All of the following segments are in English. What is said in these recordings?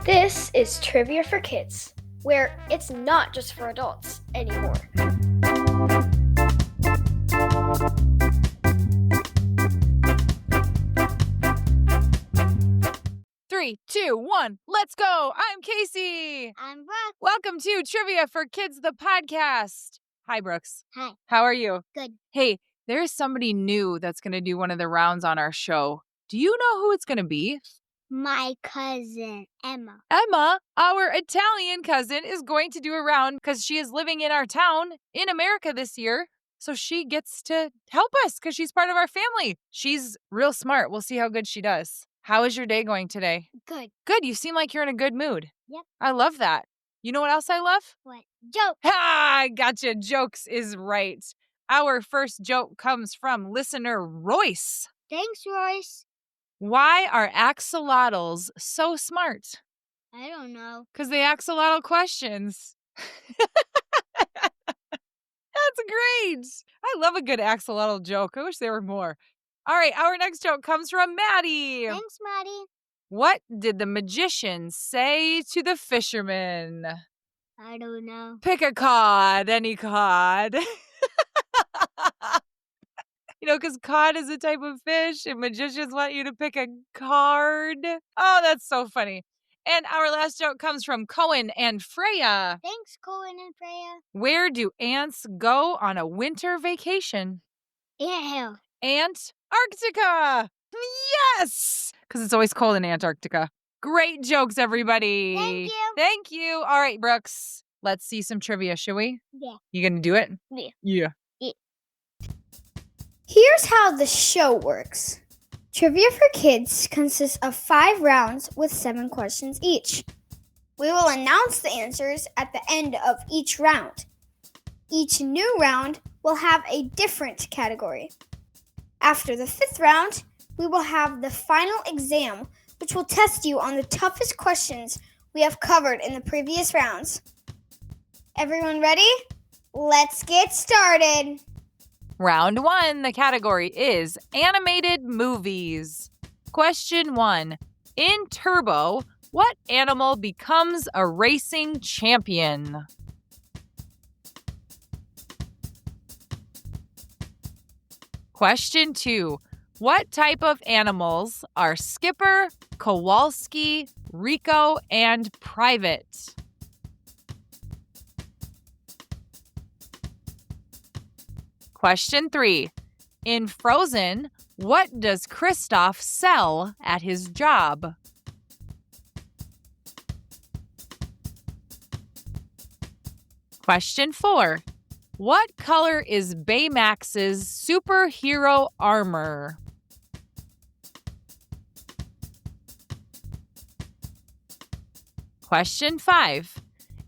This is Trivia for Kids, where it's not just for adults anymore. Three, two, one, let's go! I'm Casey. I'm Brooke. Welcome to Trivia for Kids, the podcast. Hi, Brooks. Hi. How are you? Good. Hey, there's somebody new that's going to do one of the rounds on our show. Do you know who it's going to be? My cousin, Emma. Emma, our Italian cousin, is going to do a round because she is living in our town in America this year. So she gets to help us because she's part of our family. She's real smart. We'll see how good she does. How is your day going today? Good. Good. You seem like you're in a good mood. Yep. I love that. You know what else I love? What? Joke. Ha! Gotcha. Jokes is right. Our first joke comes from listener Royce. Thanks, Royce. Why are axolotls so smart? I don't know. Because they axolotl questions. That's great. I love a good axolotl joke. I wish there were more. All right, our next joke comes from Maddie. Thanks, Maddie. What did the magician say to the fisherman? I don't know. Pick a cod, any cod. You know, because cod is a type of fish, and magicians want you to pick a card. Oh, that's so funny. And our last joke comes from Cohen and Freya. Thanks, Cohen and Freya. Where do ants go on a winter vacation? Anthill. Antarctica! Yes! Because it's always cold in Antarctica. Great jokes, everybody. Thank you. Thank you. All right, Brooks. Let's see some trivia, shall we? Yeah. You gonna do it? Yeah. Yeah. Here's how the show works. Trivia for Kids consists of 5 rounds with 7 questions each. We will announce the answers at the end of each round. Each new round will have a different category. After the 5th round, we will have the final exam, which will test you on the toughest questions we have covered in the previous rounds. Everyone ready? Let's get started. Round 1, the category is animated movies. Question 1. In Turbo, what animal becomes a racing champion? Question 2. What type of animals are Skipper, Kowalski, Rico, and Private? Question 3. In Frozen, what does Kristoff sell at his job? Question 4. What color is Baymax's superhero armor? Question 5.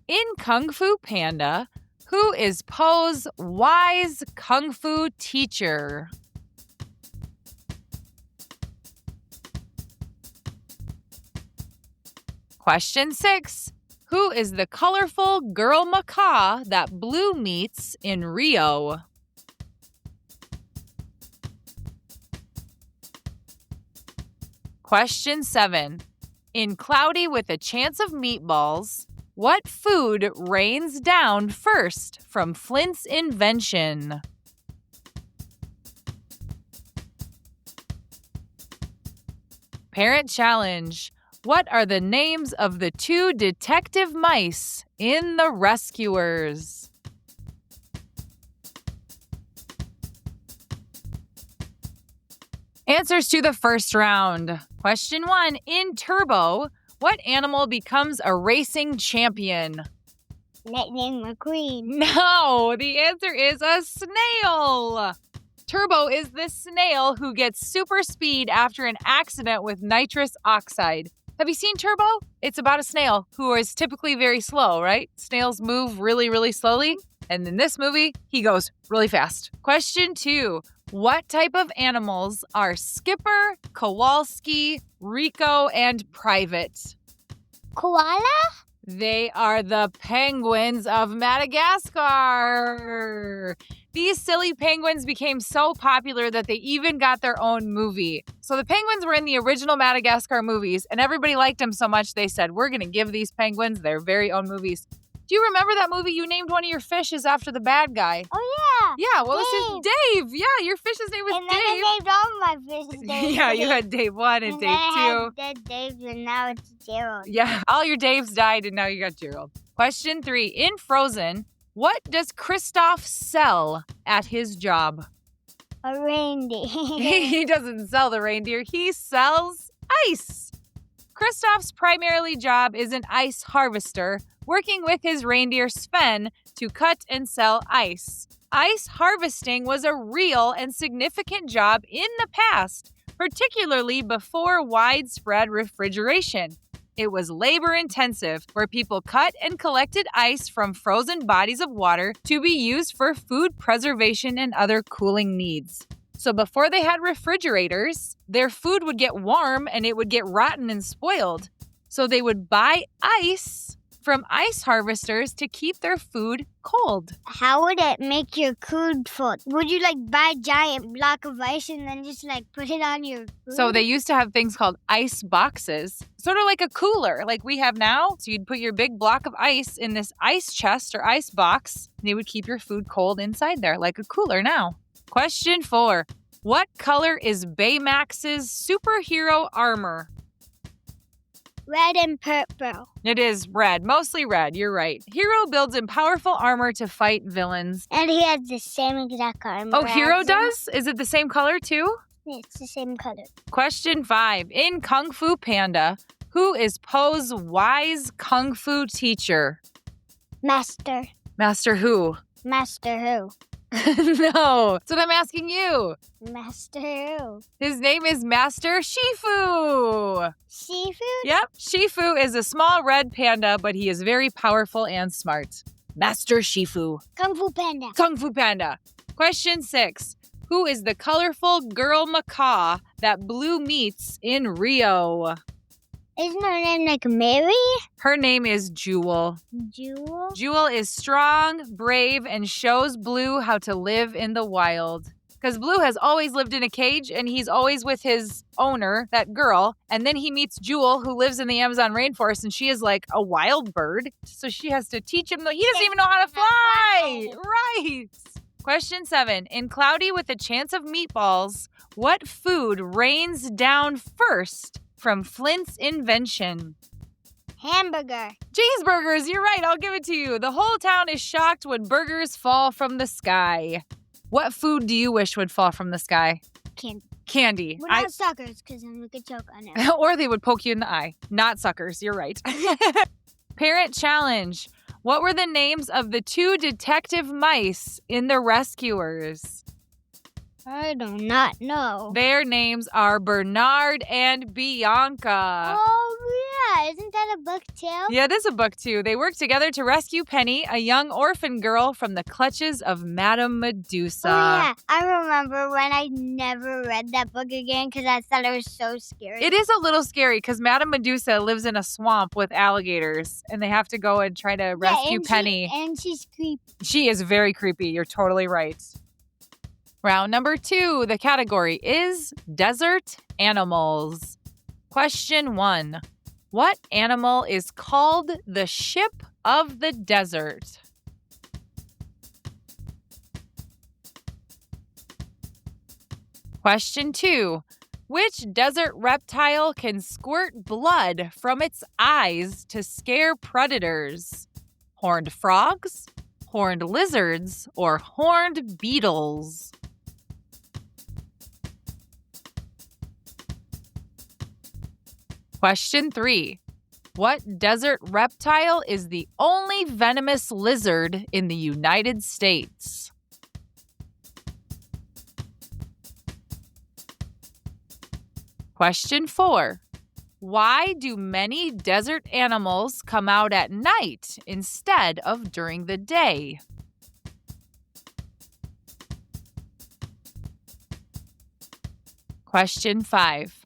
In Kung Fu Panda, who is Po's wise Kung Fu teacher? Question 6. Who is the colorful girl macaw that Blue meets in Rio? Question 7. In Cloudy with a Chance of Meatballs, what food rains down first from Flint's invention? Parent challenge. What are the names of the 2 detective mice in The Rescuers? Answers to the first round. Question 1. In Turbo, what animal becomes a racing champion? Lightning McQueen. No, the answer is a snail. Turbo is the snail who gets super speed after an accident with nitrous oxide. Have you seen Turbo? It's about a snail who is typically very slow, right? Snails move really, really slowly. And in this movie, he goes really fast. Question 2. What type of animals are Skipper, Kowalski, Rico, and Private? Koala? They are the penguins of Madagascar. These silly penguins became so popular that they even got their own movie. So the penguins were in the original Madagascar movies, and everybody liked them so much they said, we're going to give these penguins their very own movies. Do you remember that movie you named one of your fishes after the bad guy? Oh, yeah. Yeah, what was his Dave? Yeah, your fish's name was And then Dave. I named all my fishes Dave. Yeah, you had Dave 1 and And Dave then I 2. had Dave, and now it's Gerald. Yeah, all your Daves died and now you got Gerald. Question 3. In Frozen, what does Kristoff sell at his job? A reindeer. He doesn't sell the reindeer, he sells ice. Kristoff's primarily job is an ice harvester, working with his reindeer Sven to cut and sell ice. Ice harvesting was a real and significant job in the past, particularly before widespread refrigeration. It was labor-intensive, where people cut and collected ice from frozen bodies of water to be used for food preservation and other cooling needs. So before they had refrigerators, their food would get warm and it would get rotten and spoiled. So they would buy ice from ice harvesters to keep their food cold. How would it make your food full? Would you buy a giant block of ice and then just put it on your food? So they used to have things called ice boxes, sort of like a cooler like we have now. So you'd put your big block of ice in this ice chest or ice box, and it would keep your food cold inside there like a cooler now. Question 4. What color is Baymax's superhero armor? Red and purple. It is red, mostly red, you're right. Hero builds in powerful armor to fight villains. And he has the same exact armor. Oh, Hero as him. does? Is it the same color too? It's the same color. Question 5. In Kung Fu Panda, who is Po's wise Kung Fu teacher? Master. Master who? Master who? No, that's what I'm asking you. Master who? His name is Master Shifu. Seafood? Yep, Shifu is a small red panda, but he is very powerful and smart. Master Shifu. Kung Fu Panda. Kung Fu Panda. Question 6. Who is the colorful girl macaw that Blue meets in Rio? Isn't her name Mary? Her name is Jewel. Jewel? Jewel is strong, brave, and shows Blue how to live in the wild. Because Blue has always lived in a cage, and he's always with his owner, that girl. And then he meets Jewel, who lives in the Amazon rainforest, and she is like a wild bird. So she has to teach him. He doesn't even know how to fly. Right. Question 7. In Cloudy with a Chance of Meatballs, what food rains down first from Flint's invention? Hamburger. Cheeseburgers, you're right, I'll give it to you. The whole town is shocked when burgers fall from the sky. What food do you wish would fall from the sky? Candy. Candy. We're not suckers, because then we could choke on it. Or they would poke you in the eye. Not suckers, you're right. Parent challenge. What were the names of the 2 detective mice in The Rescuers? I do not know. Their names are Bernard and Bianca. Oh, yeah. Isn't that a book too? Yeah, this is a book too. They work together to rescue Penny, a young orphan girl, from the clutches of Madame Medusa. Oh, yeah. I remember when I never read that book again because I thought it was so scary. It is a little scary because Madame Medusa lives in a swamp with alligators, and they have to go and try to rescue Penny. And she's creepy. She is very creepy. You're totally right. Round number 2. The category is desert animals. Question 1. What animal is called the ship of the desert? Question 2. Which desert reptile can squirt blood from its eyes to scare predators? Horned frogs, horned lizards, or horned beetles? Question 3. What desert reptile is the only venomous lizard in the United States? Question 4. Why do many desert animals come out at night instead of during the day? Question 5.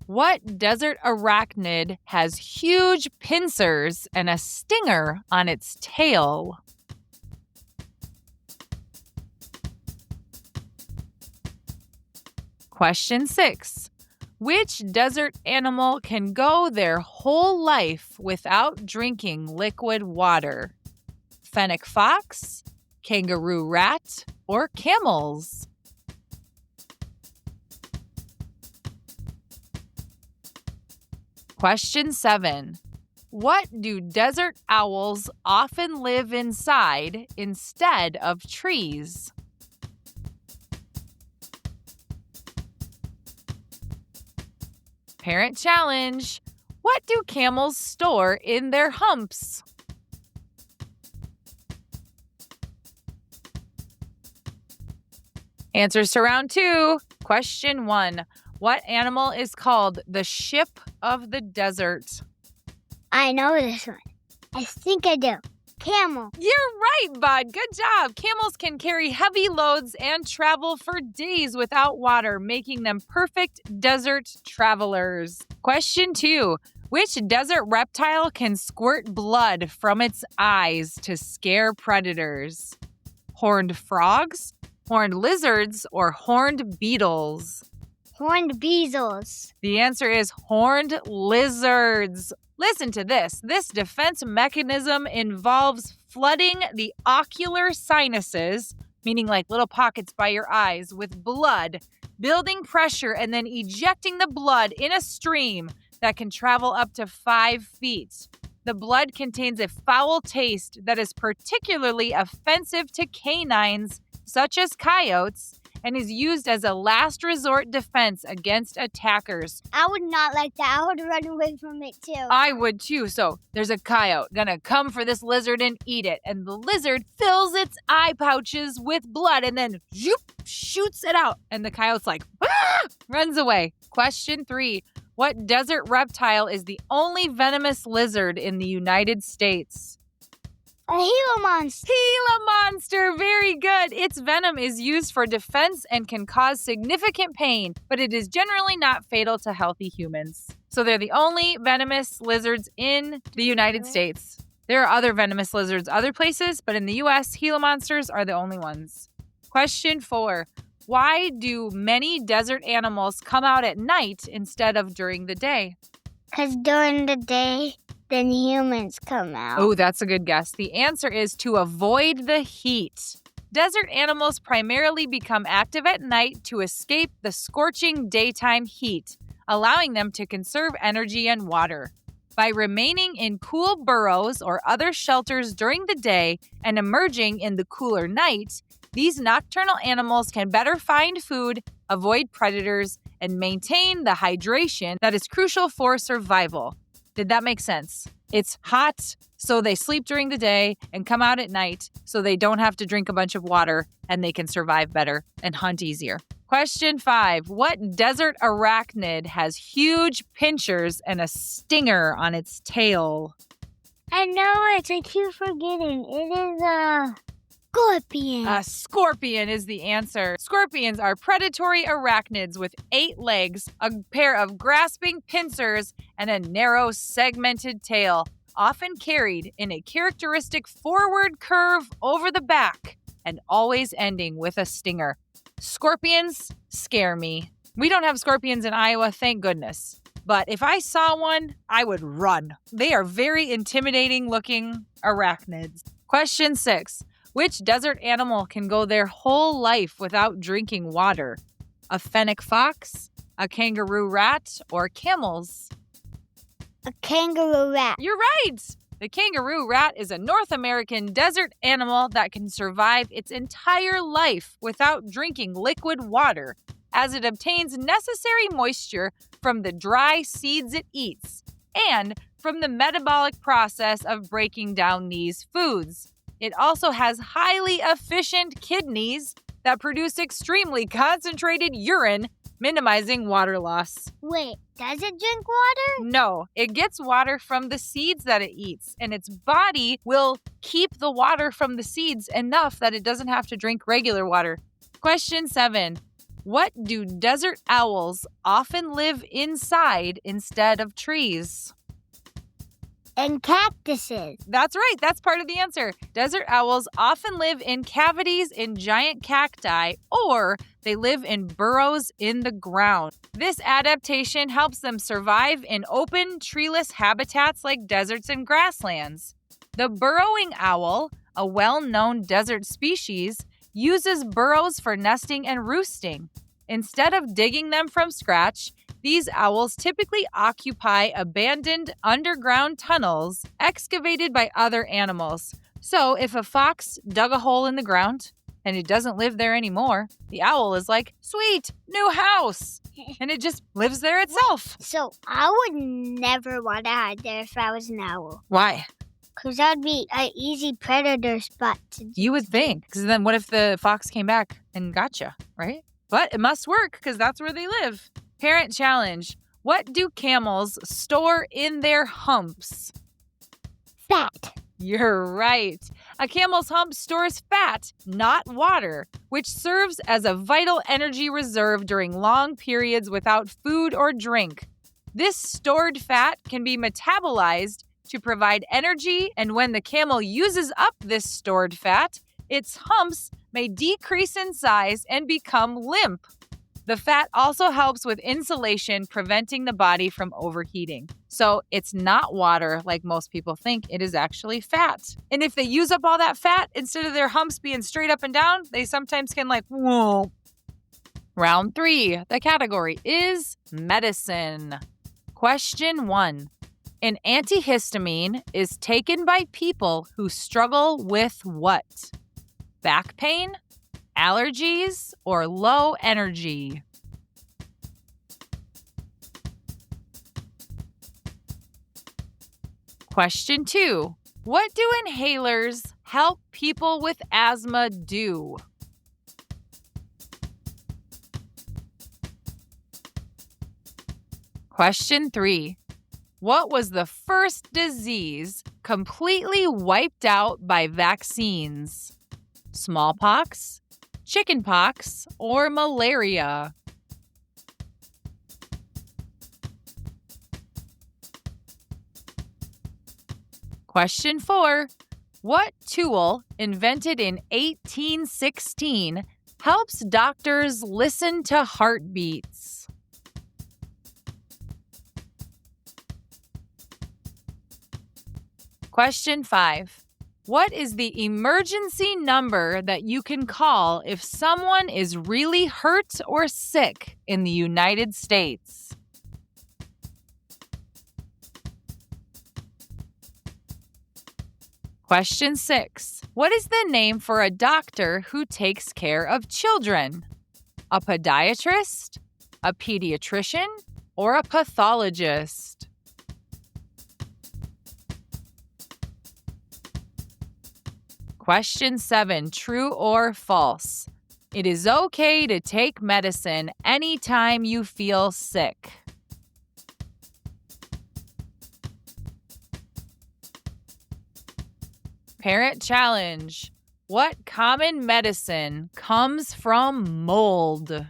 What desert arachnid has huge pincers and a stinger on its tail? Question 6. Which desert animal can go their whole life without drinking liquid water? Fennec fox, kangaroo rat, or camels? Question 7. What do desert owls often live inside instead of trees? Parent challenge. What do camels store in their humps? Answers to round 2. Question 1. What animal is called the ship of the desert? I know this one. I think I do. Camel. You're right, bud. Good job. Camels can carry heavy loads and travel for days without water, making them perfect desert travelers. Question 2. Which desert reptile can squirt blood from its eyes to scare predators? Horned frogs, horned lizards, or horned beetles? Horned beetles. The answer is horned lizards. Listen to this. This defense mechanism involves flooding the ocular sinuses, meaning like little pockets by your eyes, with blood, building pressure, and then ejecting the blood in a stream that can travel up to 5 feet. The blood contains a foul taste that is particularly offensive to canines, such as coyotes, and is used as a last resort defense against attackers. I would not like that. I would run away from it too. I would too. So there's a coyote gonna come for this lizard and eat it. And the lizard fills its eye pouches with blood and then shoots it out. And the coyote's like, ah! Runs away. Question 3. What desert reptile is the only venomous lizard in the United States? A Gila monster. Gila monster, very good. Its venom is used for defense and can cause significant pain, but it is generally not fatal to healthy humans. So they're the only venomous lizards in the United States. There are other venomous lizards other places, but in the U.S., Gila monsters are the only ones. Question 4. Why do many desert animals come out at night instead of during the day? Because during the day, then humans come out. Oh, that's a good guess. The answer is to avoid the heat. Desert animals primarily become active at night to escape the scorching daytime heat, allowing them to conserve energy and water. By remaining in cool burrows or other shelters during the day and emerging in the cooler night, these nocturnal animals can better find food, avoid predators, and maintain the hydration that is crucial for survival. Did that make sense? It's hot, so they sleep during the day and come out at night so they don't have to drink a bunch of water and they can survive better and hunt easier. Question 5. What desert arachnid has huge pincers and a stinger on its tail? I know it. I keep forgetting. It is a scorpion. A scorpion is the answer. Scorpions are predatory arachnids with 8 legs, a pair of grasping pincers, and a narrow segmented tail, often carried in a characteristic forward curve over the back and always ending with a stinger. Scorpions scare me. We don't have scorpions in Iowa, thank goodness. But if I saw one, I would run. They are very intimidating looking arachnids. Question 6. Which desert animal can go their whole life without drinking water? A fennec fox, a kangaroo rat, or camels? A kangaroo rat. You're right! The kangaroo rat is a North American desert animal that can survive its entire life without drinking liquid water, as it obtains necessary moisture from the dry seeds it eats and from the metabolic process of breaking down these foods. It also has highly efficient kidneys that produce extremely concentrated urine, minimizing water loss. Wait, does it drink water? No, it gets water from the seeds that it eats, and its body will keep the water from the seeds enough that it doesn't have to drink regular water. Question 7. What do desert owls often live inside instead of trees? And cactuses. That's right. That's part of the answer. Desert owls often live in cavities in giant cacti, or they live in burrows in the ground. This adaptation helps them survive in open, treeless habitats like deserts and grasslands. The burrowing owl, a well-known desert species, uses burrows for nesting and roosting. Instead of digging them from scratch, these owls typically occupy abandoned underground tunnels excavated by other animals. So if a fox dug a hole in the ground and it doesn't live there anymore, the owl is like, sweet, new house. And it just lives there itself. So I would never want to hide there if I was an owl. Why? Because that would be an easy predator spot. You would think. Because then what if the fox came back and got you, right? But it must work because that's where they live. Parent challenge. What do camels store in their humps? Fat. You're right. A camel's hump stores fat, not water, which serves as a vital energy reserve during long periods without food or drink. This stored fat can be metabolized to provide energy, and when the camel uses up this stored fat, its humps may decrease in size and become limp. The fat also helps with insulation, preventing the body from overheating. So it's not water like most people think. It is actually fat. And if they use up all that fat, instead of their humps being straight up and down, they sometimes can whoa. Round 3. The category is medicine. Question 1. An antihistamine is taken by people who struggle with what? Back pain, allergies, or low energy? Question 2. What do inhalers help people with asthma do? Question 3. What was the first disease completely wiped out by vaccines? Smallpox, chickenpox, or malaria? Question 4. What tool, invented in 1816, helps doctors listen to heartbeats? Question 5. What is the emergency number that you can call if someone is really hurt or sick in the United States? Question 6. What is the name for a doctor who takes care of children? A podiatrist, a pediatrician, or a pathologist? Question 7. True or false? It is okay to take medicine anytime you feel sick. Parent challenge. What common medicine comes from mold?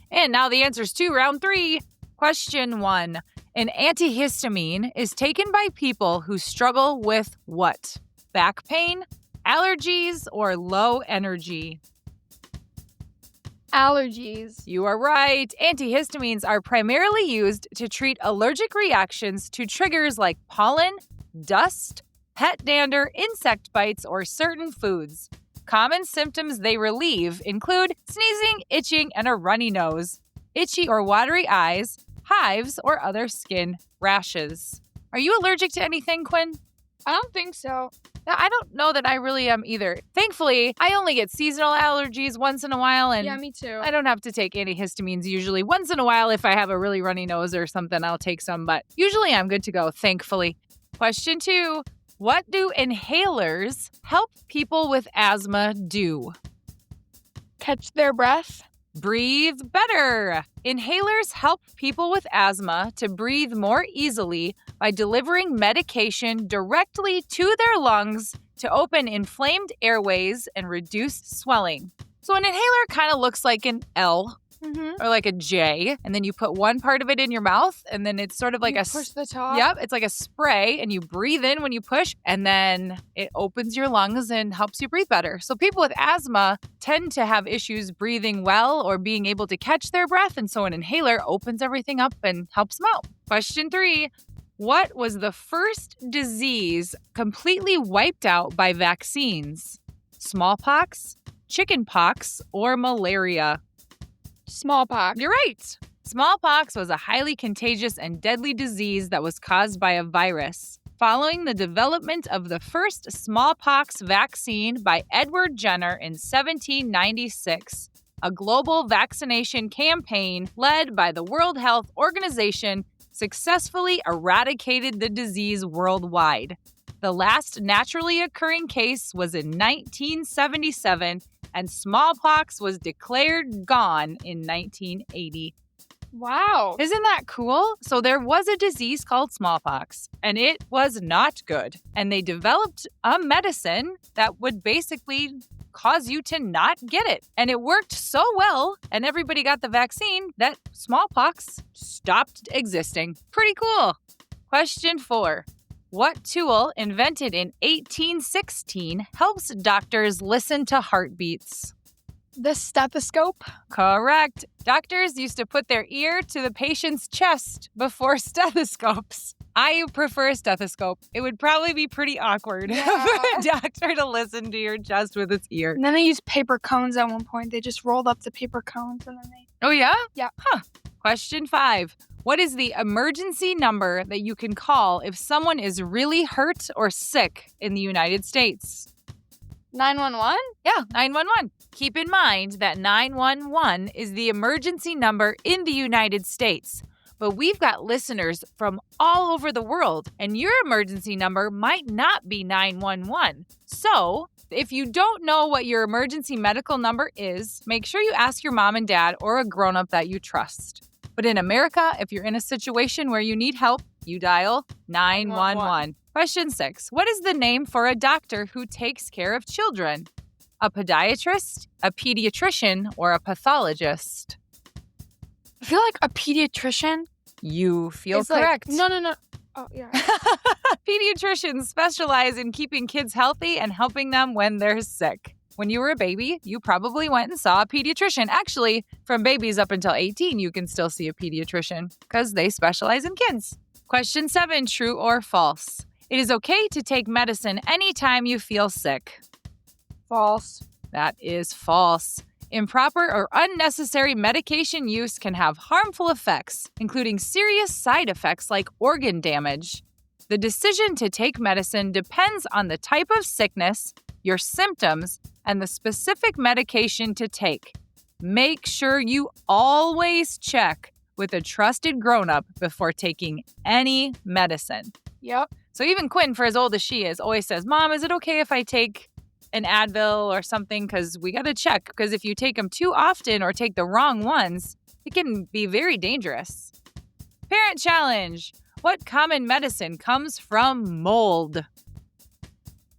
And now the answers to round 3. Question 1. An antihistamine is taken by people who struggle with what? Back pain, allergies, or low energy? Allergies. You are right. Antihistamines are primarily used to treat allergic reactions to triggers like pollen, dust, pet dander, insect bites, or certain foods. Common symptoms they relieve include sneezing, itching, and a runny nose, itchy or watery eyes, hives, or other skin rashes. Are you allergic to anything, Quinn? I don't think so. I don't know that I really am either. Thankfully, I only get seasonal allergies once in a while, and Yeah, me too. I don't have to take antihistamines usually. Once in a while, if I have a really runny nose or something, I'll take some, but usually I'm good to go, thankfully. Question 2. What do inhalers help people with asthma do? Catch their breath. Breathe better. Inhalers help people with asthma to breathe more easily by delivering medication directly to their lungs to open inflamed airways and reduce swelling. So an inhaler kind of looks like an L or like a J, and then you put one part of it in your mouth, and then it's sort of like push the top. Yep, it's like a spray, and you breathe in when you push, and then it opens your lungs and helps you breathe better. So people with asthma tend to have issues breathing well or being able to catch their breath, and so an inhaler opens everything up and helps them out. Question 3. What was the first disease completely wiped out by vaccines? Smallpox, chickenpox, or malaria? Smallpox. You're right. Smallpox was a highly contagious and deadly disease that was caused by a virus. Following the development of the first smallpox vaccine by Edward Jenner in 1796, a global vaccination campaign led by the World Health Organization successfully eradicated the disease worldwide. The last naturally occurring case was in 1977, and smallpox was declared gone in 1980. Wow. Isn't that cool? So there was a disease called smallpox, and it was not good. And they developed a medicine that would basically cause you to not get it. And it worked so well, and everybody got the vaccine, that smallpox stopped existing. Pretty cool. Question 4. What tool invented in 1816 helps doctors listen to heartbeats? The stethoscope. Correct. Doctors used to put their ear to the patient's chest before stethoscopes. I prefer a stethoscope. It would probably be pretty awkward for a doctor to listen to your chest with its ear. And then they used paper cones at one point. They just rolled up the paper cones and then they... Oh, yeah? Yeah. Huh. Question 5. What is the emergency number that you can call if someone is really hurt or sick in the United States? 911? Yeah, 911. Keep in mind that 911 is the emergency number in the United States. But we've got listeners from all over the world, and your emergency number might not be 911. So, if you don't know what your emergency medical number is, make sure you ask your mom and dad or a grown-up that you trust. But in America, if you're in a situation where you need help, you dial 911. Question 6. What is the name for a doctor who takes care of children? A podiatrist, a pediatrician, or a pathologist? I feel like a pediatrician. You feel is correct. Like, no. Oh, yeah. Pediatricians specialize in keeping kids healthy and helping them when they're sick. When you were a baby, you probably went and saw a pediatrician. Actually, from babies up until 18, you can still see a pediatrician because they specialize in kids. Question 7, true or false? It is okay to take medicine anytime you feel sick. False. That is false. Improper or unnecessary medication use can have harmful effects, including serious side effects like organ damage. The decision to take medicine depends on the type of sickness, your symptoms, and the specific medication to take. Make sure you always check with a trusted grown-up before taking any medicine. Yep. So even Quinn, for as old as she is, always says, Mom, is it okay if I take an Advil or something? Because we got to check. Because if you take them too often or take the wrong ones, it can be very dangerous. Parent challenge. What common medicine comes from mold?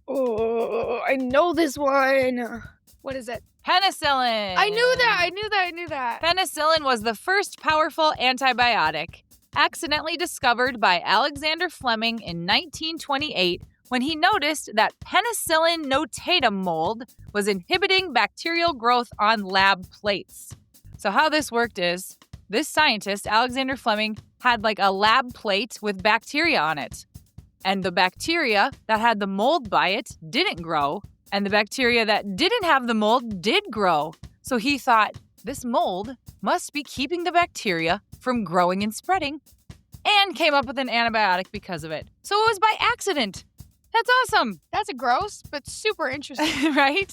Oh, I know this one. What is it? Penicillin. I knew that. Penicillin was the first powerful antibiotic, accidentally discovered by Alexander Fleming in 1928 when he noticed that Penicillium notatum mold was inhibiting bacterial growth on lab plates. So how this worked is, this scientist, Alexander Fleming, had like a lab plate with bacteria on it. And the bacteria that had the mold by it didn't grow, and the bacteria that didn't have the mold did grow. So he thought, this mold must be keeping the bacteria from growing and spreading, and came up with an antibiotic because of it. So it was by accident. That's awesome. That's gross, but super interesting. Right?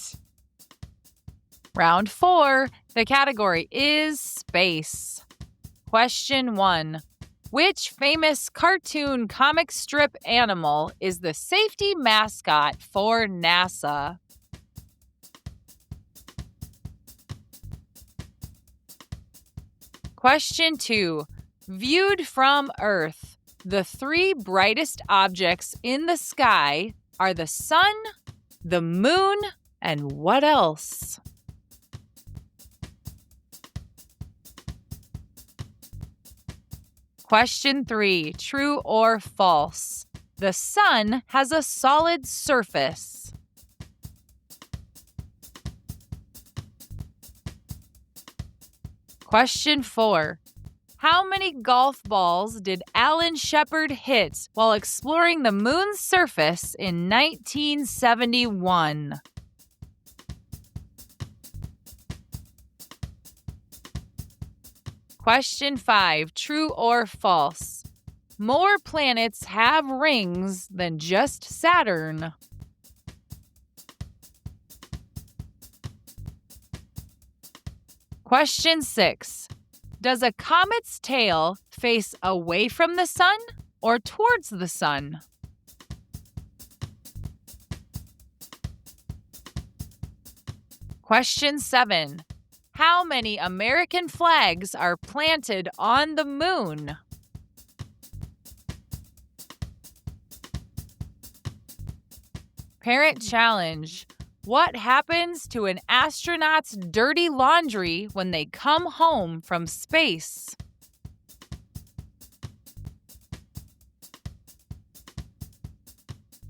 Round 4. The category is space. Question 1. Which famous cartoon comic strip animal is the safety mascot for NASA? Question 2. Viewed from Earth, the 3 brightest objects in the sky are the sun, the moon, and what else? Question 3. True or false? The sun has a solid surface. Question 4. How many golf balls did Alan Shepard hit while exploring the moon's surface in 1971? Question 5. True or false? More planets have rings than just Saturn. Question 6. Does a comet's tail face away from the sun or towards the sun? Question 7. How many American flags are planted on the moon? Parent challenge. What happens to an astronaut's dirty laundry when they come home from space?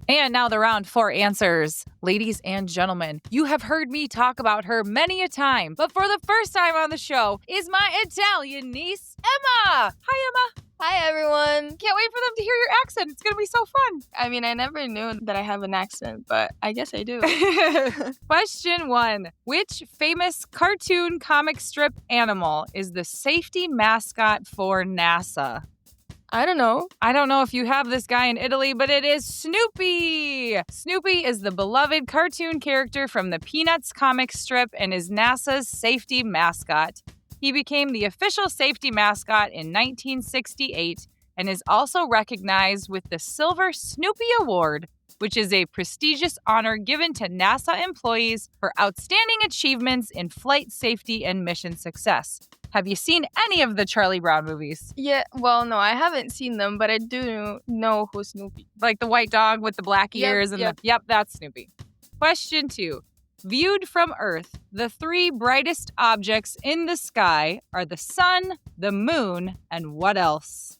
And now the round 4 answers. Ladies and gentlemen, you have heard me talk about her many a time, but for the first time on the show is my Italian niece, Emma. Hi, Emma. Hi, everyone. Can't wait for them to hear your accent. It's going to be so fun. I mean, I never knew that I have an accent, but I guess I do. Question 1. Which famous cartoon comic strip animal is the safety mascot for NASA? I don't know. I don't know if you have this guy in Italy, but it is Snoopy. Snoopy is the beloved cartoon character from the Peanuts comic strip and is NASA's safety mascot. He became the official safety mascot in 1968 and is also recognized with the Silver Snoopy Award, which is a prestigious honor given to NASA employees for outstanding achievements in flight safety and mission success. Have you seen any of the Charlie Brown movies? Yeah, well, no, I haven't seen them, but I do know who's Snoopy. Like the white dog with the black ears Yep. That's Snoopy. Question 2. Viewed from Earth, the 3 brightest objects in the sky are the sun, the moon, and what else?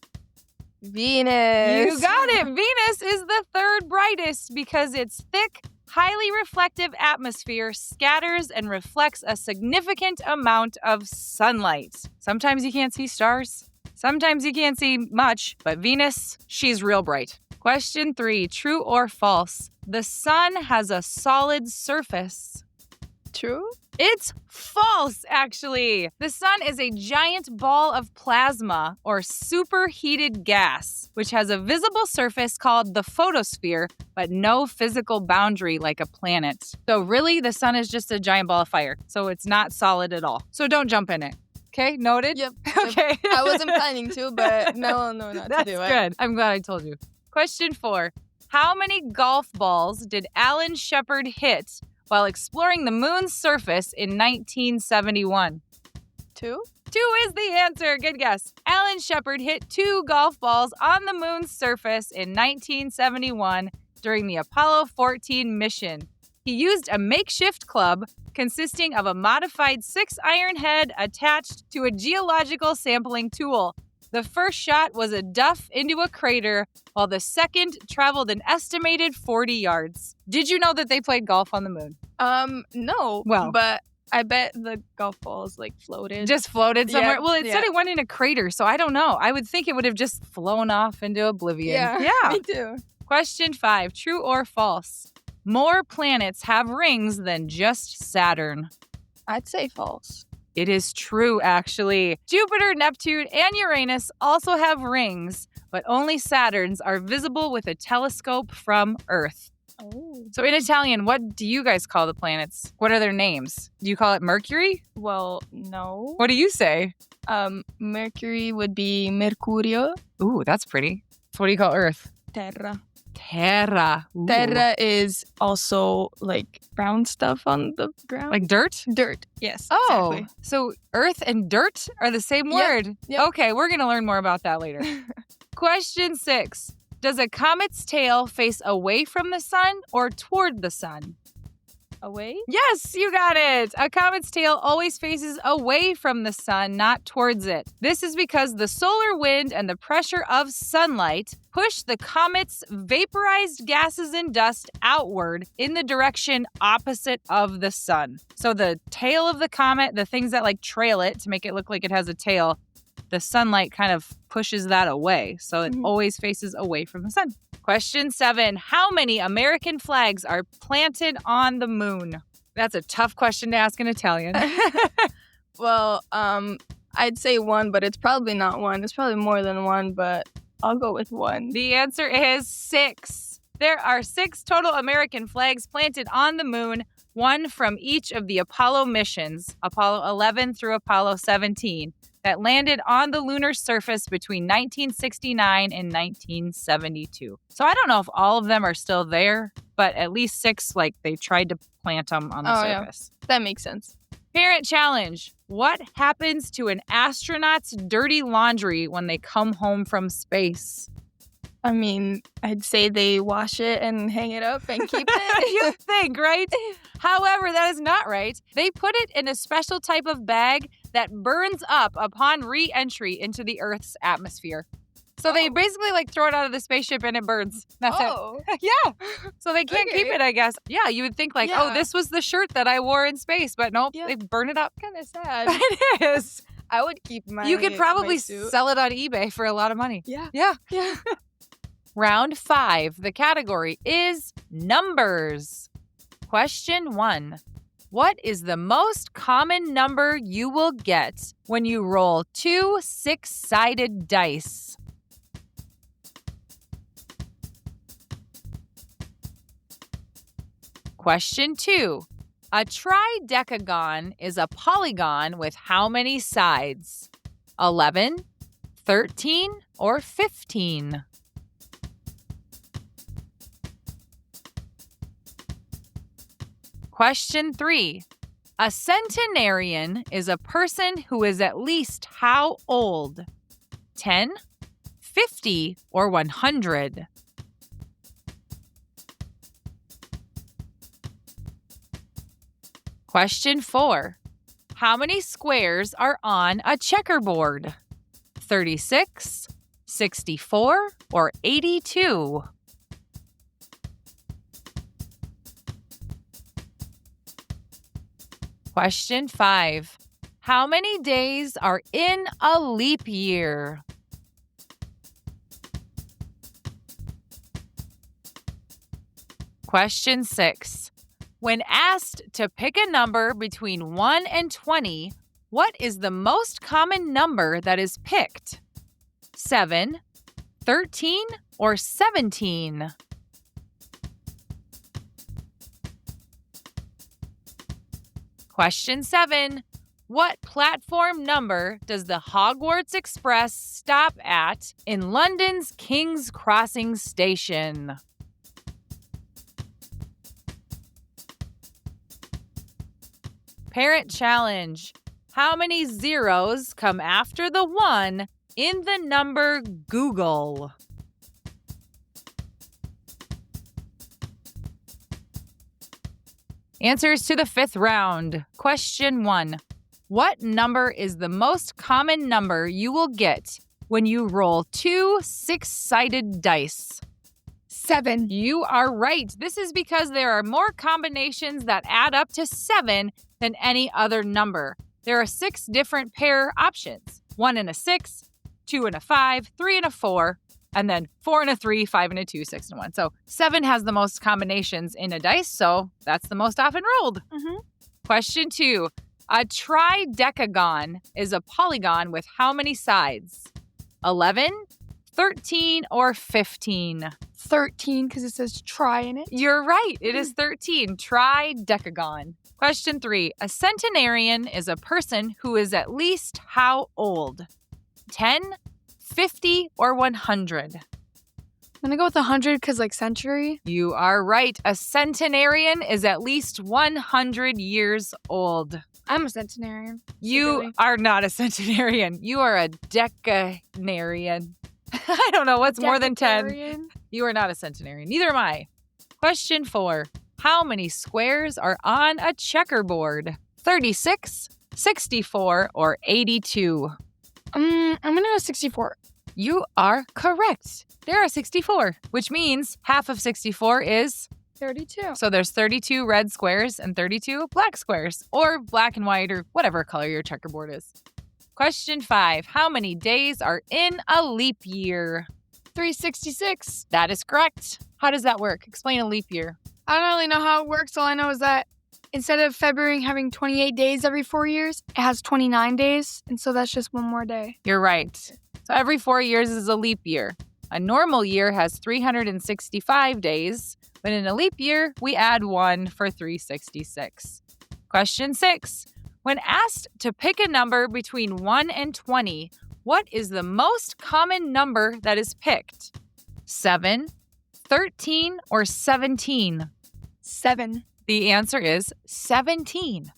Venus. You got it. Venus is the 3rd brightest because its thick, highly reflective atmosphere scatters and reflects a significant amount of sunlight. Sometimes you can't see stars. Sometimes you can't see much, but Venus, she's real bright. Question 3, true or false? The sun has a solid surface. True? It's false, actually. The sun is a giant ball of plasma or superheated gas, which has a visible surface called the photosphere, but no physical boundary like a planet. So really, the sun is just a giant ball of fire. So it's not solid at all. So don't jump in it. Okay, noted? Yep. Okay. I wasn't planning to, but now I'll know not to do it. That's good. I'm glad I told you. Question 4. How many golf balls did Alan Shepard hit while exploring the moon's surface in 1971? 2? 2 is the answer. Good guess. Alan Shepard hit 2 golf balls on the moon's surface in 1971 during the Apollo 14 mission. He used a makeshift club consisting of a modified 6-iron head attached to a geological sampling tool. The first shot was a duff into a crater, while the second traveled an estimated 40 yards. Did you know that they played golf on the moon? No. Well. But I bet the golf balls, floated. Just floated somewhere? Yeah, Well, it said it went in a crater, so I don't know. I would think it would have just flown off into oblivion. Yeah. Me too. Question 5, true or false? More planets have rings than just Saturn. I'd say false. It is true, actually. Jupiter, Neptune, and Uranus also have rings, but only Saturn's are visible with a telescope from Earth. Oh. So in Italian, what do you guys call the planets? What are their names? Do you call it Mercury? Well, no. What do you say? Mercury would be Mercurio. Ooh, that's pretty. So what do you call Earth? Terra. Terra. Ooh. Terra is also like brown stuff on the ground. Like dirt? Dirt. Yes. Oh, exactly. so earth and dirt are the same Yep, word? yep. Okay, we're going to learn more about that later. Question 6. Does a comet's tail face away from the sun or toward the sun? Away? Yes, you got it. A comet's tail always faces away from the sun, not towards it. This is because the solar wind and the pressure of sunlight push the comet's vaporized gases and dust outward in the direction opposite of the sun. So the tail of the comet, the things that like trail it to make it look like it has a tail, the sunlight kind of pushes that away. So it always faces away from the sun. Question 7. How many American flags are planted on the moon? That's a tough question to ask in Italian. Well, I'd say 1, but it's probably not 1. It's probably more than 1, but I'll go with 1. The answer is 6. There are 6 total American flags planted on the moon, 1 from each of the Apollo missions, Apollo 11 through Apollo 17, that landed on the lunar surface between 1969 and 1972. So I don't know if all of them are still there, but at least 6, like they tried to plant them on the surface. Yeah. That makes sense. Parent challenge. What happens to an astronaut's dirty laundry when they come home from space? I mean, I'd say they wash it and hang it up and keep it. You think, right? However, that is not right. They put it in a special type of bag that burns up upon re-entry into the Earth's atmosphere. So they basically like throw it out of the spaceship and it burns. That's it. Yeah. So they can't keep it, I guess. Yeah, you would think like, oh, this was the shirt that I wore in space, but nope, they burn it up. Kind of sad. It is. I would keep my You could probably my suit. sell it on eBay for a lot of money. Yeah. Yeah. Yeah. Round 5. The category is numbers. Question 1. What is the most common number you will get when you roll 2 6-sided dice? Question 2. A tridecagon is a polygon with how many sides? 11, 13, or 15? Question 3. A centenarian is a person who is at least how old? 10, 50, or 100? Question 4. How many squares are on a checkerboard? 36, 64, or 82? Question 5. How many days are in a leap year? Question 6. When asked to pick a number between 1 and 20, what is the most common number that is picked? 7, 13, or 17? Question 7. What platform number does the Hogwarts Express stop at in London's King's Crossing station? Parent challenge. How many zeros come after the 1 in the number Google? Answers to the 5th round. Question 1. What number is the most common number you will get when you roll 2 6-sided dice? 7. You are right. This is because there are more combinations that add up to 7 than any other number. There are 6 different pair options. 1 and a 6, 2 and a 5, 3 and a 4, and then 4 and a 3, 5 and a 2, 6 and 1. So 7 has the most combinations in a dice, so that's the most often rolled. Question 2. A tridecagon is a polygon with how many sides? 11, 13, or 15? 13, because it says try in it. You're right. It is 13. Tridecagon. Question 3. A centenarian is a person who is at least how old? 10, 50, or 100? I'm gonna go with 100 because like century. You are right. A centenarian is at least 100 years old. I'm a centenarian. You secretly. are not a centenarian. You are a decanarian. I don't know what's more than 10. Decatarian? You are not a centenarian. Neither am I. Question 4. How many squares are on a checkerboard? 36, 64, or 82? I'm gonna go 64. You are correct. There are 64, which means half of 64 is, 32. so there's 32 red squares and 32 black squares, or black and white, or whatever color your checkerboard is. Question 5. How many days are in a leap year? 366. That is correct. How does that work? Explain a leap year. I don't really know how it works. All I know is that instead of February having 28 days every 4 years, it has 29 days. And so that's just one more day. You're right. So every 4 years is a leap year. A normal year has 365 days, but in a leap year, we add 1 for 366. Question 6. When asked to pick a number between 1 and 20, what is the most common number that is picked? 7, 13, or 17? 7. The answer is 17.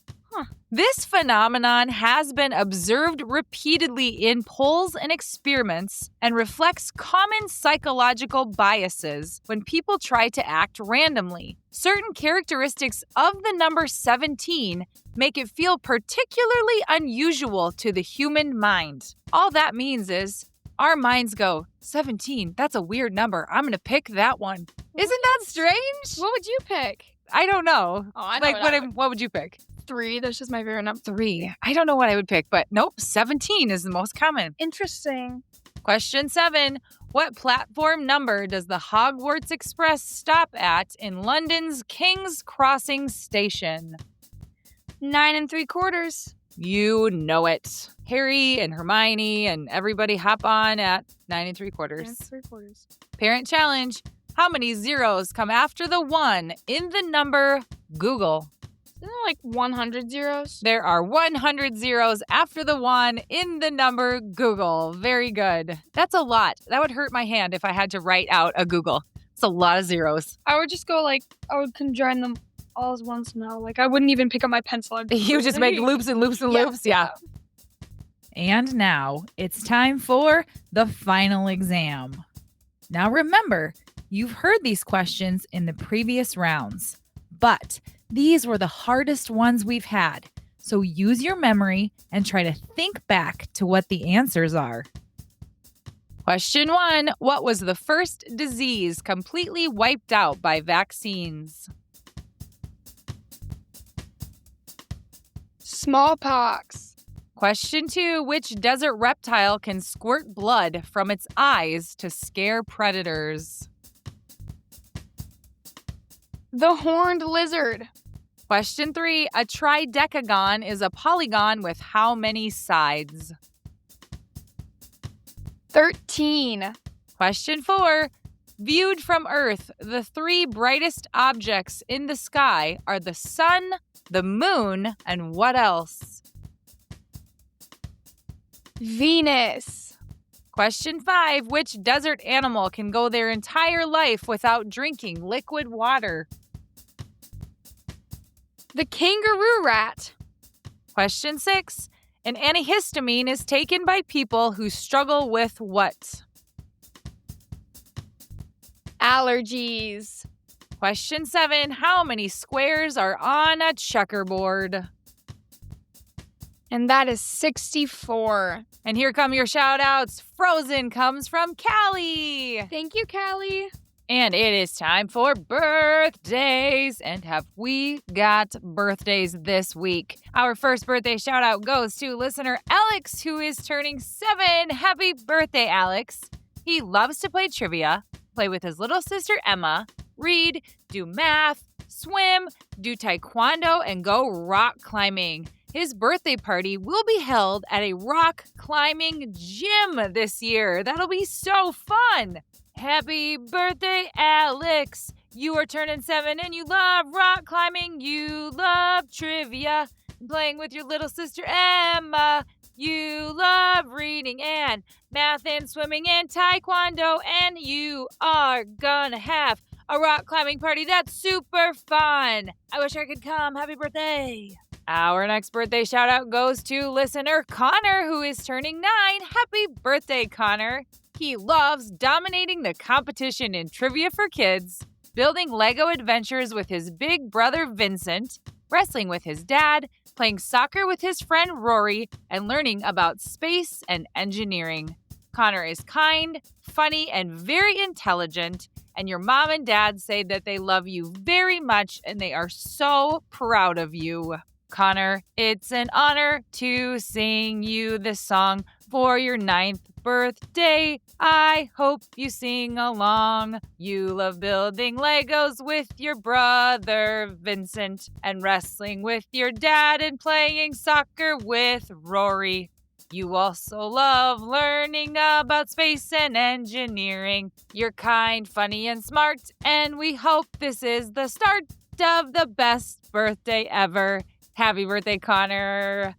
This phenomenon has been observed repeatedly in polls and experiments and reflects common psychological biases when people try to act randomly. Certain characteristics of the number 17 make it feel particularly unusual to the human mind. All that means is our minds go, 17, that's a weird number. I'm going to pick that one. Isn't that strange? What would you pick? I don't know. Oh, I know Like, what would you pick? 3. That's just my favorite number. 3. I don't know what I would pick, but nope, 17 is the most common. Interesting. Question 7. What platform number does the Hogwarts Express stop at in London's King's Crossing station? 9 3/4. You know it. Harry and Hermione and everybody hop on at 9 3/4. 9 3/4. Parent challenge. How many zeros come after the 1 in the number Google? Isn't there like 100 zeros? There are 100 zeros after the 1 in the number Google. Very good. That's a lot. That would hurt my hand if I had to write out a Google. It's a lot of zeros. I would just go I would conjoin them all as one smell. Like I wouldn't even pick up my pencil. I'd You just make loops and loops and loops. Yeah. And now it's time for the final exam. Now remember, you've heard these questions in the previous rounds, but these were the hardest ones we've had. So use your memory and try to think back to what the answers are. Question 1. What was the first disease completely wiped out by vaccines? Smallpox. Question 2. Which desert reptile can squirt blood from its eyes to scare predators? The horned lizard. Question 3. A tridecagon is a polygon with how many sides? 13. Question 4. Viewed from Earth, the 3 brightest objects in the sky are the sun, the moon, and what else? Venus. Question 5. Which desert animal can go their entire life without drinking liquid water? The kangaroo rat. Question 6. An antihistamine is taken by people who struggle with what? Allergies. Question 7. How many squares are on a checkerboard? And that is 64. And here come your shout outs. Frozen comes from Callie. Thank you, Callie. And it is time for birthdays. And have we got birthdays this week? Our first birthday shout out goes to listener Alex, who is turning 7. Happy birthday, Alex. He loves to play trivia, play with his little sister Emma, read, do math, swim, do taekwondo, and go rock climbing. His birthday party will be held at a rock climbing gym this year. That'll be so fun. Happy birthday, Alex. You are turning 7 and you love rock climbing. You love trivia. Playing with your little sister Emma. You love reading and math and swimming and taekwondo, and you are gonna have a rock climbing party that's super fun. I wish I could come. Happy birthday. Our next birthday shout out goes to listener Connor, who is turning 9. Happy birthday, Connor. He loves dominating the competition in trivia for kids, building Lego adventures with his big brother Vincent, wrestling with his dad, playing soccer with his friend Rory, and learning about space and engineering. Connor is kind, funny, and very intelligent, and your mom and dad say that they love you very much and they are so proud of you. Connor, it's an honor to sing you this song for your 9th birthday. I hope you sing along. You love building Legos with your brother Vincent and wrestling with your dad and playing soccer with Rory. You also love learning about space and engineering. You're kind, funny, and smart, and we hope this is the start of the best birthday ever. Happy birthday, Connor.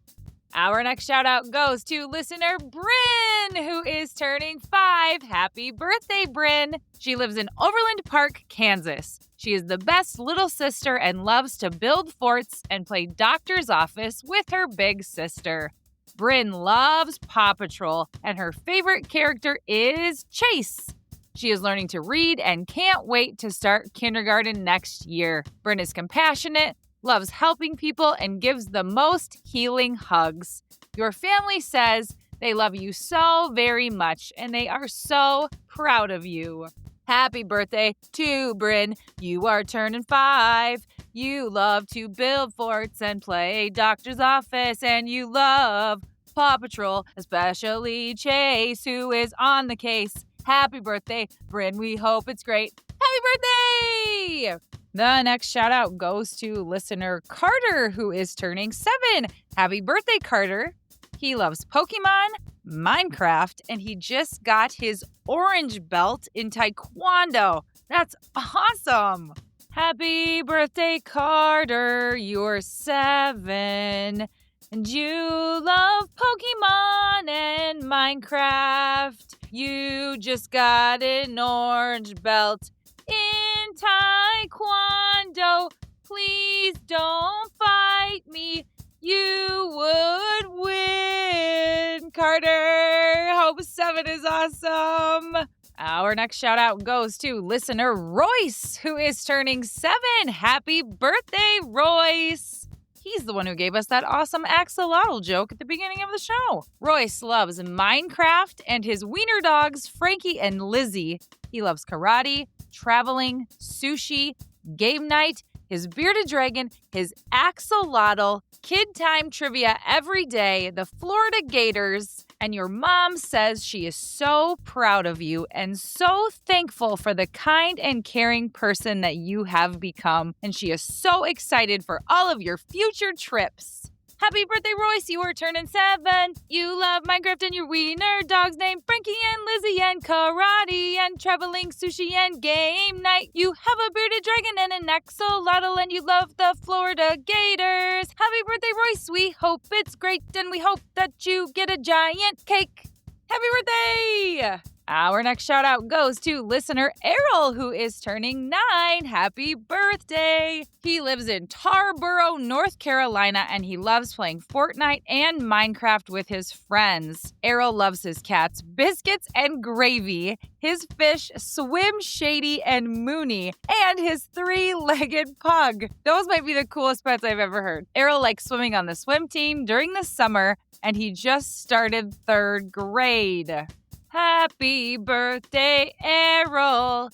Our next shout out goes to listener Bryn, who is turning 5. Happy birthday, Bryn. She lives in Overland Park, Kansas. She is the best little sister and loves to build forts and play doctor's office with her big sister. Bryn loves Paw Patrol, and her favorite character is Chase. She is learning to read and can't wait to start kindergarten next year. Bryn is compassionate, loves helping people, and gives the most healing hugs. Your family says they love you so very much, and they are so proud of you. Happy birthday to Bryn. You are turning 5. You love to build forts and play doctor's office, and you love Paw Patrol, especially Chase, who is on the case. Happy birthday, Bryn. We hope it's great. Happy birthday! The next shout out goes to listener Carter, who is turning 7. Happy birthday, Carter. He loves Pokemon, Minecraft, and he just got his orange belt in Taekwondo. That's awesome. Happy birthday, Carter. You're 7. And you love Pokemon and Minecraft. You just got an orange belt in Taekwondo. Please don't fight me. You would win. Carter, hope 7 is awesome. Our next shout out goes to listener Royce, who is turning 7. Happy birthday, Royce. He's the one who gave us that awesome axolotl joke at the beginning of the show. Royce loves Minecraft and his wiener dogs, Frankie and Lizzie. He loves karate, traveling, sushi, game night, his bearded dragon, his axolotl, kid time trivia every day, the Florida Gators, and your mom says she is so proud of you and so thankful for the kind and caring person that you have become, and she is so excited for all of your future trips. Happy birthday, Royce. You are turning 7. You love Minecraft and your wiener dogs named Frankie and Lizzie and karate and traveling, sushi and game night. You have a bearded dragon and an axolotl and you love the Florida Gators. Happy birthday, Royce. We hope it's great and we hope that you get a giant cake. Happy birthday! Our next shout out goes to listener Errol, who is turning 9. Happy birthday! He lives in Tarboro, North Carolina, and he loves playing Fortnite and Minecraft with his friends. Errol loves his cats, Biscuits and Gravy, his fish, Swim, Shady, and Mooney, and his 3-legged pug. Those might be the coolest pets I've ever heard. Errol likes swimming on the swim team during the summer, and he just started 3rd grade. Happy birthday, Errol.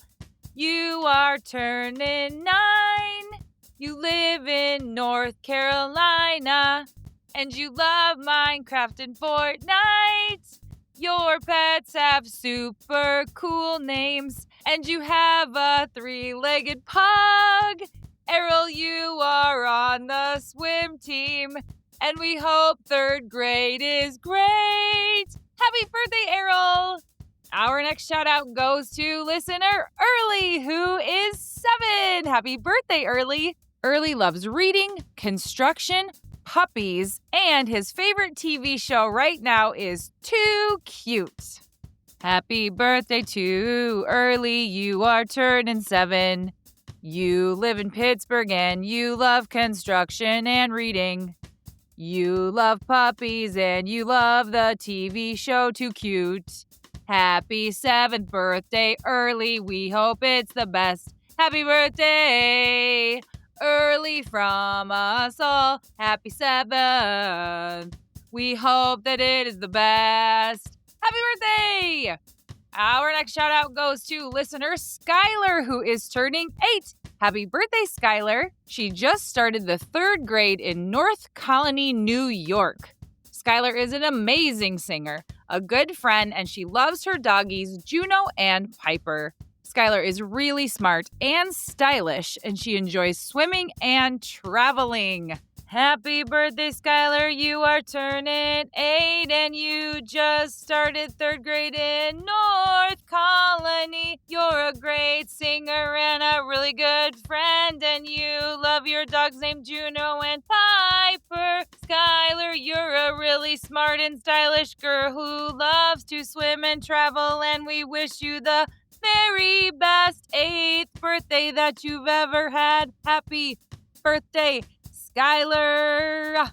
You are turning 9. You live in North Carolina, and you love Minecraft and Fortnite. Your pets have super cool names, and you have a 3-legged pug. Errol, you are on the swim team, and we hope 3rd grade is great. Happy birthday, Errol! Our next shout out goes to listener Early, who is 7. Happy birthday, Early! Early loves reading, construction, puppies, and his favorite TV show right now is Too Cute. Happy birthday to Early, you are turning 7. You live in Pittsburgh and you love construction and reading. You love puppies and you love the TV show Too Cute. Happy 7th birthday, Early. We hope it's the best. Happy birthday, Early, from us all. Happy 7th. We hope that it is the best. Happy birthday! Our next shout out goes to listener Skylar, who is turning 8. Happy birthday, Skylar. She just started the 3rd grade in North Colony, New York. Skylar is an amazing singer, a good friend, and she loves her doggies, Juno and Piper. Skylar is really smart and stylish, and she enjoys swimming and traveling. Happy birthday, Skylar. You are turning 8 and you just started 3rd grade in North Colony. You're a great singer and a really good friend, and you love your dogs named Juno and Piper. Skylar, you're a really smart and stylish girl who loves to swim and travel, and we wish you the very best 8th birthday that you've ever had. Happy birthday, Skylar.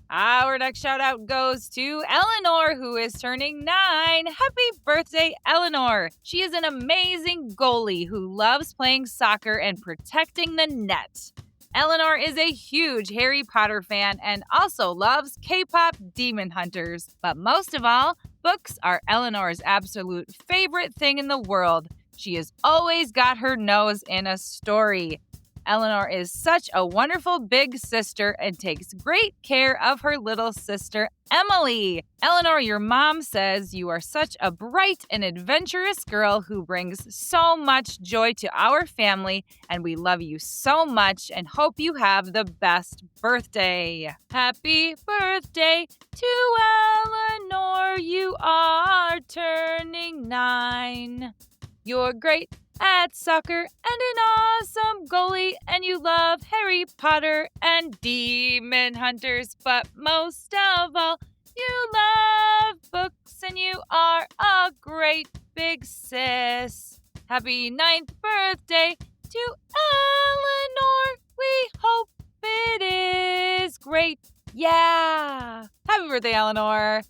Our next shout out goes to Eleanor, who is turning 9. Happy birthday, Eleanor. She is an amazing goalie who loves playing soccer and protecting the net. Eleanor is a huge Harry Potter fan and also loves K-pop Demon Hunters. But most of all, books are Eleanor's absolute favorite thing in the world. She has always got her nose in a story. Eleanor is such a wonderful big sister and takes great care of her little sister, Emily. Eleanor, your mom says you are such a bright and adventurous girl who brings so much joy to our family, and we love you so much and hope you have the best birthday. Happy birthday to Eleanor. You are turning 9. You're great at soccer and an awesome goalie, and you love Harry Potter and Demon Hunters, but most of all, you love books and you are a great big sis. Happy 9th birthday to Eleanor. We hope it is great. Yeah. Happy birthday, Eleanor.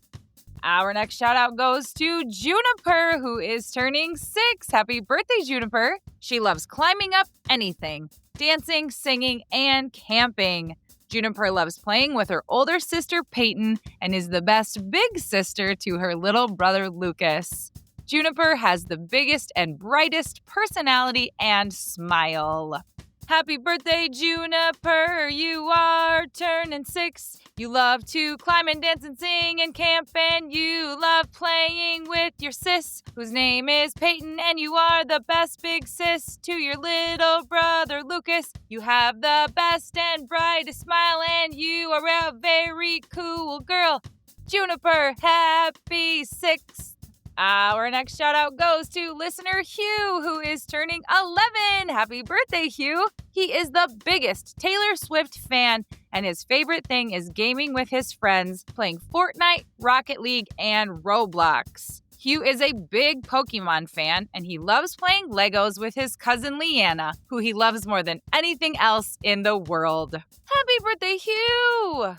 Our next shout out goes to Juniper, who is turning 6. Happy birthday, Juniper. She loves climbing up anything, dancing, singing, and camping. Juniper loves playing with her older sister, Peyton, and is the best big sister to her little brother, Lucas. Juniper has the biggest and brightest personality and smile. Happy birthday, Juniper. You are turning 6. You love to climb and dance and sing and camp, and you love playing with your sis, whose name is Peyton, and you are the best big sis to your little brother, Lucas. You have the best and brightest smile, and you are a very cool girl. Juniper, happy 6th. Our next shout out goes to listener Hugh, who is turning 11. Happy birthday, Hugh. He is the biggest Taylor Swift fan, and his favorite thing is gaming with his friends, playing Fortnite, Rocket League, and Roblox. Hugh is a big Pokemon fan, and he loves playing Legos with his cousin Leanna, who he loves more than anything else in the world. Happy birthday, Hugh!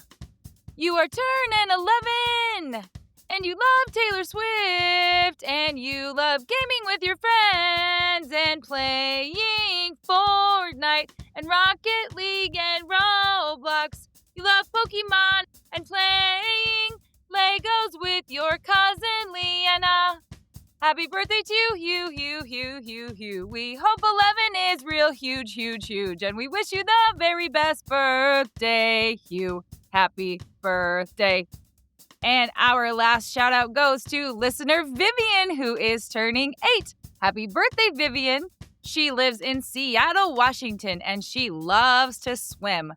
You are turning 11! And you love Taylor Swift, and you love gaming with your friends, and playing Fortnite, and Rocket League, and Roblox. You love Pokemon, and playing Legos with your cousin Leanna. Happy birthday to Hugh, Hugh, Hugh, Hugh, Hugh. We hope 11 is real huge, huge, huge, and we wish you the very best birthday, Hugh. Happy birthday. And our last shout out goes to listener Vivian, who is turning 8. Happy birthday, Vivian. She lives in Seattle, Washington, and she loves to swim.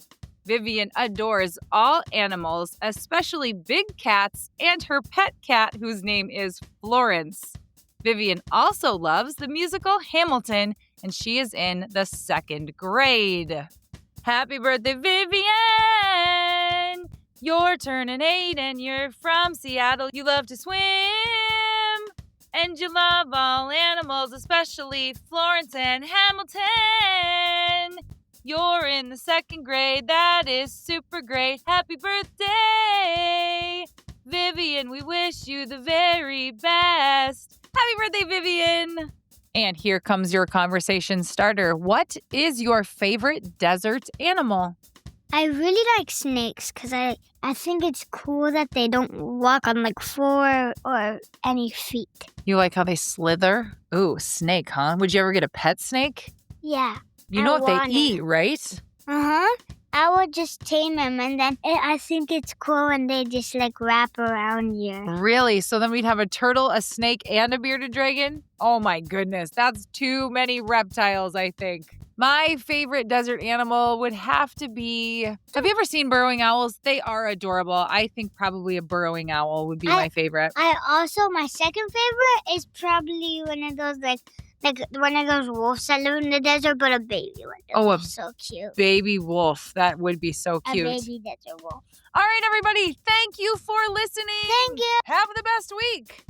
Vivian adores all animals, especially big cats and her pet cat, whose name is Florence. Vivian also loves the musical Hamilton, and she is in the 2nd grade. Happy birthday, Vivian! You're turning 8 and you're from Seattle. You love to swim and you love all animals, especially Florence and Hamilton. You're in the 2nd grade. That is super great. Happy birthday, Vivian. We wish you the very best. Happy birthday, Vivian. And here comes your conversation starter. What is your favorite desert animal? I really like snakes because I think it's cool that they don't walk on like 4 or any feet. You like how they slither? Ooh, snake, huh? Would you ever get a pet snake? Yeah. You know I what they want it. eat, right? Uh-huh. I would just tame them, and then I think it's cool when they just like wrap around you. Really? So then we'd have a turtle, a snake, and a bearded dragon? Oh my goodness, that's too many reptiles, I think. My favorite desert animal would have to be... Have you ever seen burrowing owls? They are adorable. I think probably a burrowing owl would be my favorite. My second favorite is probably one of those like one of those wolves that live in the desert, but a baby one. Oh, so cute. Baby wolf. That would be so cute. A baby desert wolf. All right, everybody. Thank you for listening. Thank you. Have the best week.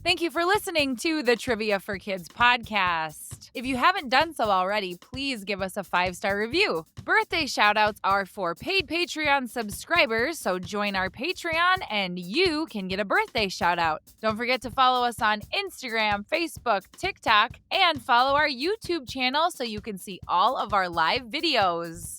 Thank you for listening to the Trivia for Kids podcast. If you haven't done so already, please give us a 5-star review. Birthday shoutouts are for paid Patreon subscribers, so join our Patreon and you can get a birthday shoutout. Don't forget to follow us on Instagram, Facebook, TikTok, and follow our YouTube channel so you can see all of our live videos.